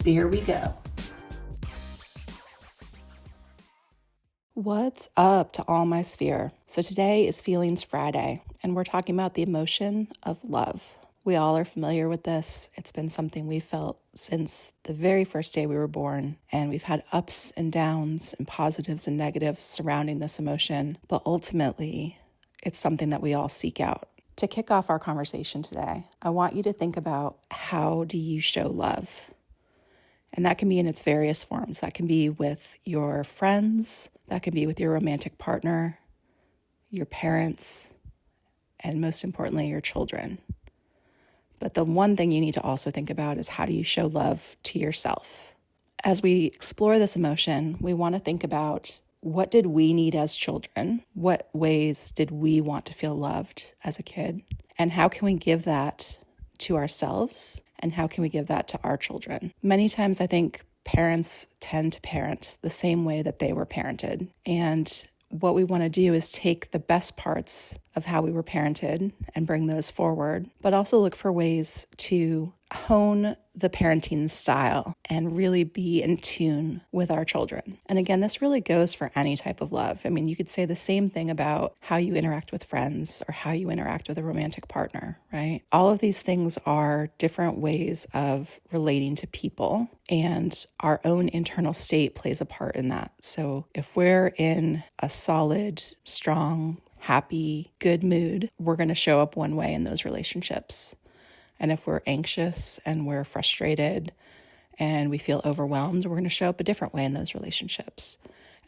Sphere we go. What's up to all my sphere? So today is Feelings Friday, and we're talking about the emotion of love. We all are familiar with this. It's been something we've felt since the very first day we were born, and we've had ups and downs and positives and negatives surrounding this emotion, but ultimately, it's something that we all seek out. To kick off our conversation today, I want you to think about, how do you show love? And that can be in its various forms. That can be with your friends, that can be with your romantic partner, your parents, and most importantly, your children. But the one thing you need to also think about is, how do you show love to yourself? As we explore this emotion, we want to think about, what did we need as children? What ways did we want to feel loved as a kid? And how can we give that to ourselves? And how can we give that to our children? Many times I think parents tend to parent the same way that they were parented. And what we want to do is take the best parts of how we were parented and bring those forward, but also look for ways to hone the parenting style and really be in tune with our children. And again, this really goes for any type of love. I mean, you could say the same thing about how you interact with friends or how you interact with a romantic partner, right? All of these things are different ways of relating to people, and our own internal state plays a part in that. So if we're in a solid, strong, happy, good mood, we're going to show up one way in those relationships. And if we're anxious and we're frustrated and we feel overwhelmed, we're going to show up a different way in those relationships.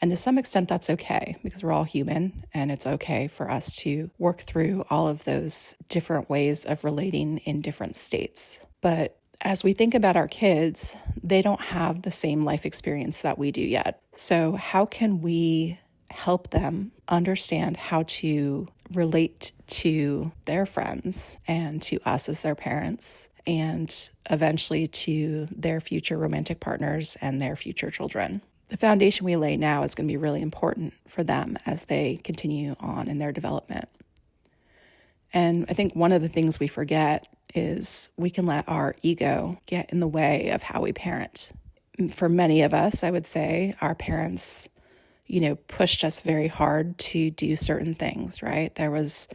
And to some extent, that's okay, because we're all human, and it's okay for us to work through all of those different ways of relating in different states. But as we think about our kids, they don't have the same life experience that we do yet. So how can we help them understand how to relate to their friends and to us as their parents, and eventually to their future romantic partners and their future children? The foundation we lay now is going to be really important for them as they continue on in their development. And I think one of the things we forget is we can let our ego get in the way of how we parent. For many of us, I would say, our parents pushed us very hard to do certain things, right? There was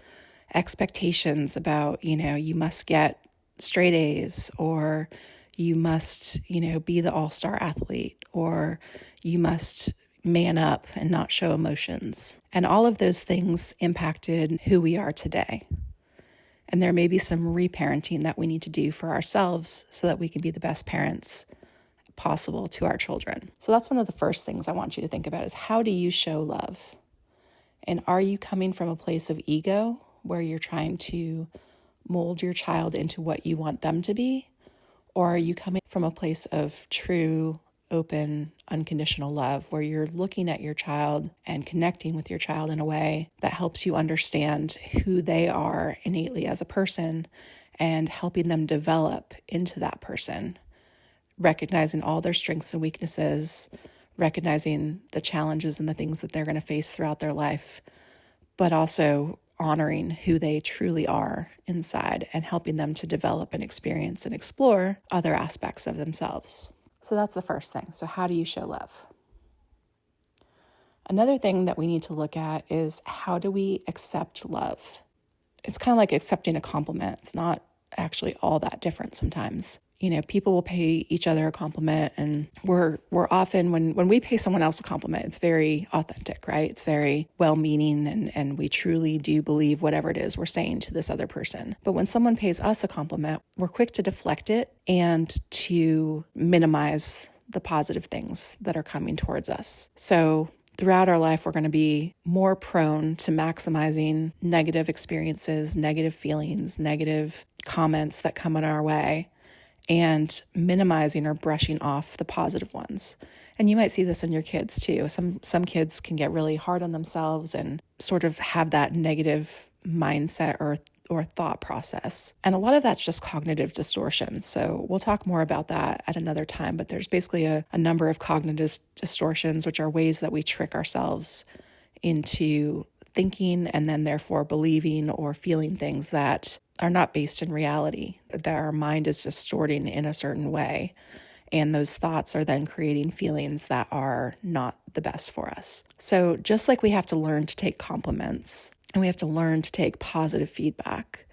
expectations about, you must get straight A's, or you must, be the all-star athlete, or you must man up and not show emotions. And all of those things impacted who we are today. And there may be some reparenting that we need to do for ourselves so that we can be the best parents possible to our children. So that's one of the first things I want you to think about, is, how do you show love? And are you coming from a place of ego where you're trying to mold your child into what you want them to be? Or are you coming from a place of true, open, unconditional love, where you're looking at your child and connecting with your child in a way that helps you understand who they are innately as a person and helping them develop into that person? Recognizing all their strengths and weaknesses, recognizing the challenges and the things that they're going to face throughout their life, but also honoring who they truly are inside and helping them to develop and experience and explore other aspects of themselves. So that's the first thing. So how do you show love? Another thing that we need to look at is, how do we accept love? It's kind of like accepting a compliment. It's not actually all that different sometimes. People will pay each other a compliment, and we're often, when we pay someone else a compliment, it's very authentic, right? It's very well-meaning, and we truly do believe whatever it is we're saying to this other person. But when someone pays us a compliment, we're quick to deflect it and to minimize the positive things that are coming towards us. So throughout our life, we're going to be more prone to maximizing negative experiences, negative feelings, negative comments that come in our way, and minimizing or brushing off the positive ones. And you might see this in your kids too. Some kids can get really hard on themselves and sort of have that negative mindset or thought process. And a lot of that's just cognitive distortion. So we'll talk more about that at another time, but there's basically a number of cognitive distortions, which are ways that we trick ourselves into thinking and then therefore believing or feeling things that are not based in reality, that our mind is distorting in a certain way. And those thoughts are then creating feelings that are not the best for us. So just like we have to learn to take compliments and we have to learn to take positive feedback,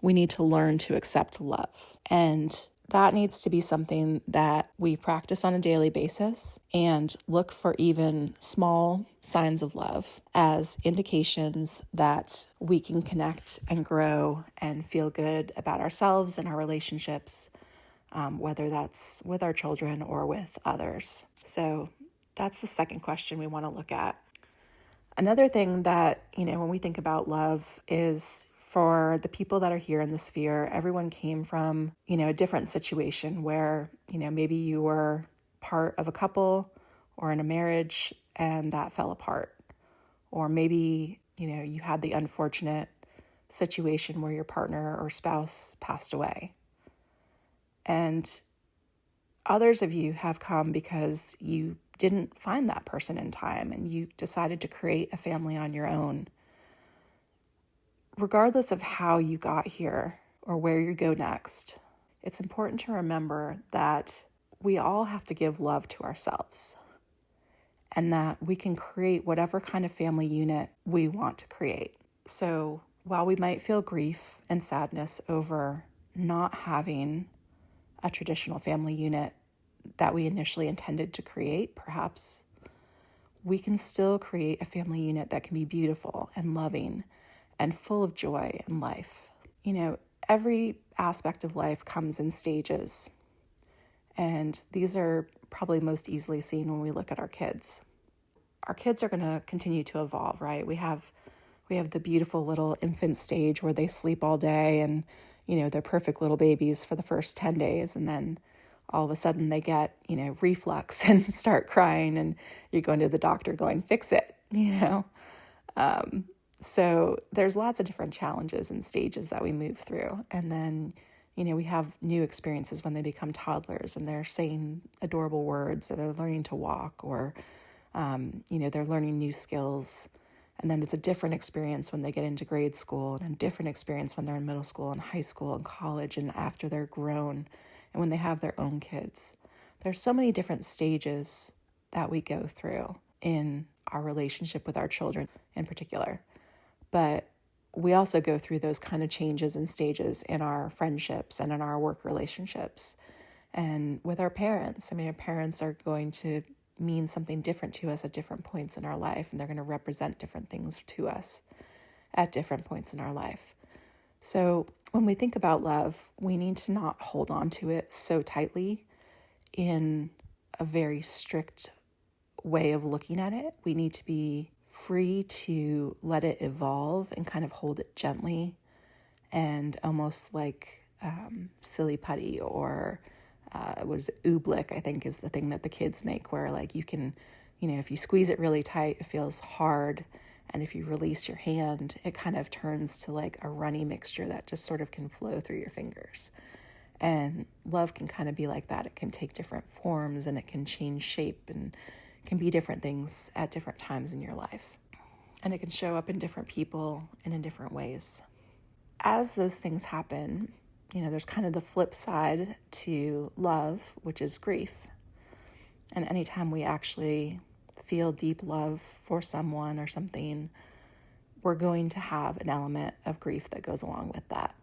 we need to learn to accept love. And that needs to be something that we practice on a daily basis and look for even small signs of love as indications that we can connect and grow and feel good about ourselves and our relationships, whether that's with our children or with others. So that's the second question we want to look at. Another thing that, when we think about love is for the people that are here in the sphere, everyone came from, a different situation where, maybe you were part of a couple or in a marriage and that fell apart. Or maybe, you had the unfortunate situation where your partner or spouse passed away. And others of you have come because you didn't find that person in time and you decided to create a family on your own. Regardless of how you got here or where you go next, it's important to remember that we all have to give love to ourselves and that we can create whatever kind of family unit we want to create. So while we might feel grief and sadness over not having a traditional family unit that we initially intended to create, perhaps, we can still create a family unit that can be beautiful and loving and full of joy and life. Every aspect of life comes in stages, and these are probably most easily seen when we look at our kids. Our kids are going to continue to evolve, right? We have the beautiful little infant stage where they sleep all day and, they're perfect little babies for the first 10 days. And then all of a sudden they get, reflux and start crying and you're going to the doctor going, fix it, So there's lots of different challenges and stages that we move through. And then, we have new experiences when they become toddlers and they're saying adorable words or they're learning to walk or, they're learning new skills. And then it's a different experience when they get into grade school and a different experience when they're in middle school and high school and college and after they're grown and when they have their own kids. There's so many different stages that we go through in our relationship with our children in particular. But we also go through those kind of changes and stages in our friendships and in our work relationships and with our parents. Our parents are going to mean something different to us at different points in our life, and they're going to represent different things to us at different points in our life. So when we think about love, we need to not hold on to it so tightly in a very strict way of looking at it. We need to be free to let it evolve and kind of hold it gently and almost like silly putty or oobleck, I think is the thing that the kids make where like you can, if you squeeze it really tight, it feels hard. And if you release your hand, it kind of turns to like a runny mixture that just sort of can flow through your fingers. And love can kind of be like that. It can take different forms and it can change shape and can be different things at different times in your life. And it can show up in different people and in different ways. As those things happen, there's kind of the flip side to love, which is grief. And anytime we actually feel deep love for someone or something, we're going to have an element of grief that goes along with that.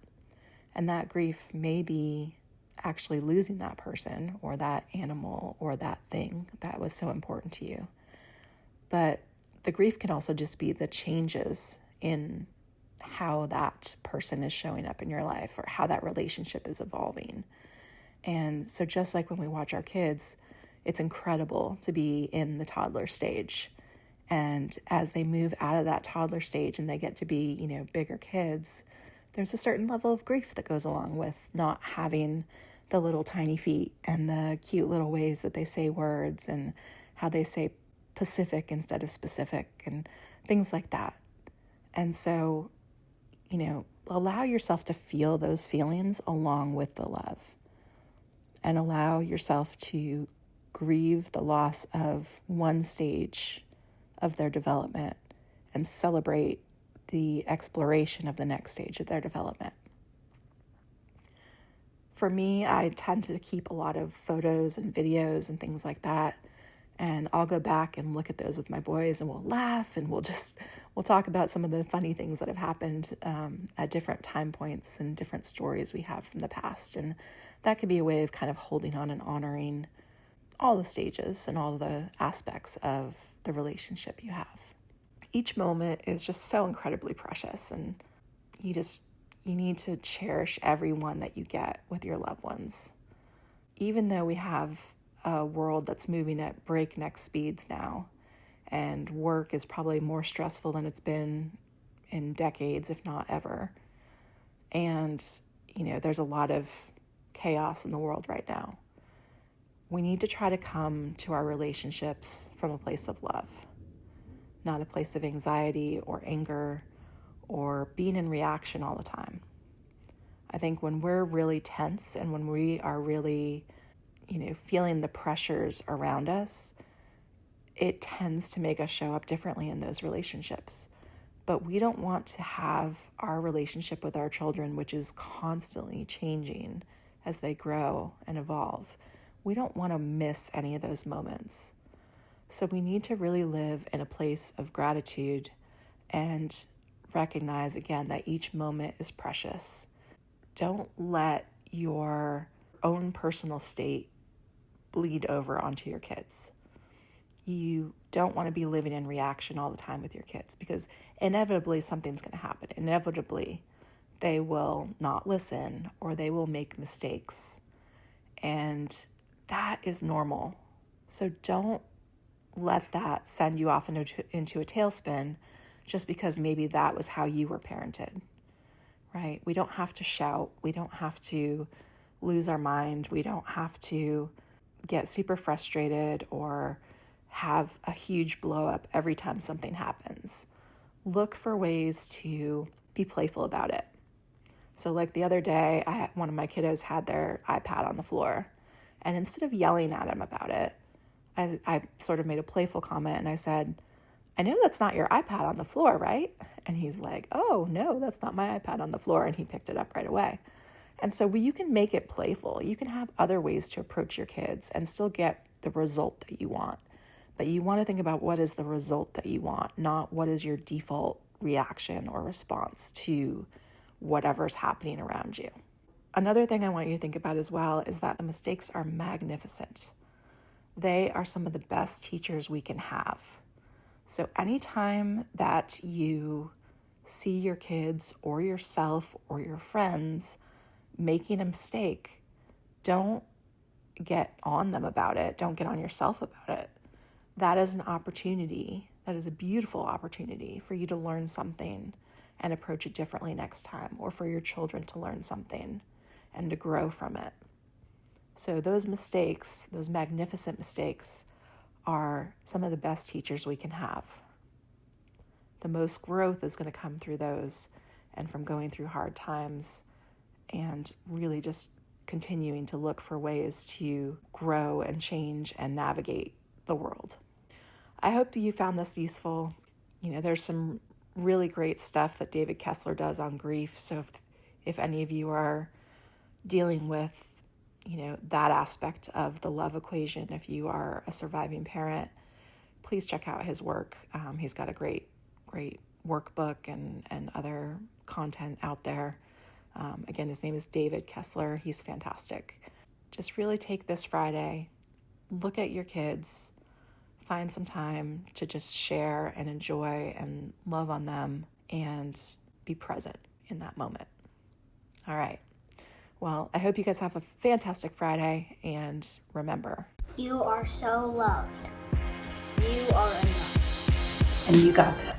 And that grief may be actually losing that person or that animal or that thing that was so important to you. But the grief can also just be the changes in how that person is showing up in your life or how that relationship is evolving. And so just like when we watch our kids, it's incredible to be in the toddler stage. And as they move out of that toddler stage and they get to be, bigger kids, there's a certain level of grief that goes along with not having the little tiny feet and the cute little ways that they say words and how they say Pacific instead of specific and things like that. And so, allow yourself to feel those feelings along with the love and allow yourself to grieve the loss of one stage of their development and celebrate the exploration of the next stage of their development. For me, I tend to keep a lot of photos and videos and things like that. And I'll go back and look at those with my boys, and we'll laugh, and we'll talk about some of the funny things that have happened at different time points and different stories we have from the past. And that could be a way of kind of holding on and honoring all the stages and all the aspects of the relationship you have. Each moment is just so incredibly precious, and you need to cherish every one that you get with your loved ones. Even though we have a world that's moving at breakneck speeds now, and work is probably more stressful than it's been in decades, if not ever. And, there's a lot of chaos in the world right now. We need to try to come to our relationships from a place of love, not a place of anxiety or anger or being in reaction all the time. I think when we're really tense and when we are really, feeling the pressures around us, it tends to make us show up differently in those relationships. But we don't want to have our relationship with our children, which is constantly changing as they grow and evolve. We don't want to miss any of those moments. So we need to really live in a place of gratitude and recognize again that each moment is precious. Don't let your own personal state bleed over onto your kids. You don't want to be living in reaction all the time with your kids, because inevitably something's going to happen. Inevitably, they will not listen or they will make mistakes. And that is normal. So don't let that send you off into a tailspin just because maybe that was how you were parented, right? We don't have to shout. We don't have to lose our mind. We don't have to get super frustrated or have a huge blow up every time something happens. Look for ways to be playful about it. So like the other day, one of my kiddos had their iPad on the floor, and instead of yelling at him about it, I sort of made a playful comment and I said, "I know that's not your iPad on the floor, right?" And he's like, "Oh, no, that's not my iPad on the floor." And he picked it up right away. And so you can make it playful. You can have other ways to approach your kids and still get the result that you want. But you want to think about what is the result that you want, not what is your default reaction or response to whatever's happening around you. Another thing I want you to think about as well is that the mistakes are magnificent. They are some of the best teachers we can have. So anytime that you see your kids or yourself or your friends making a mistake, don't get on them about it. Don't get on yourself about it. That is an opportunity. That is a beautiful opportunity for you to learn something and approach it differently next time, or for your children to learn something and to grow from it. So those mistakes, those magnificent mistakes, are some of the best teachers we can have. The most growth is going to come through those and from going through hard times and really just continuing to look for ways to grow and change and navigate the world. I hope you found this useful. There's some really great stuff that David Kessler does on grief. So if any of you are dealing with, that aspect of the love equation, if you are a surviving parent, please check out his work. He's got a great workbook and other content out there. Again, his name is David Kessler. He's fantastic. Just really take this Friday, look at your kids, find some time to just share and enjoy and love on them and be present in that moment. All right. Well, I hope you guys have a fantastic Friday, and remember, you are so loved. You are enough. And you got this.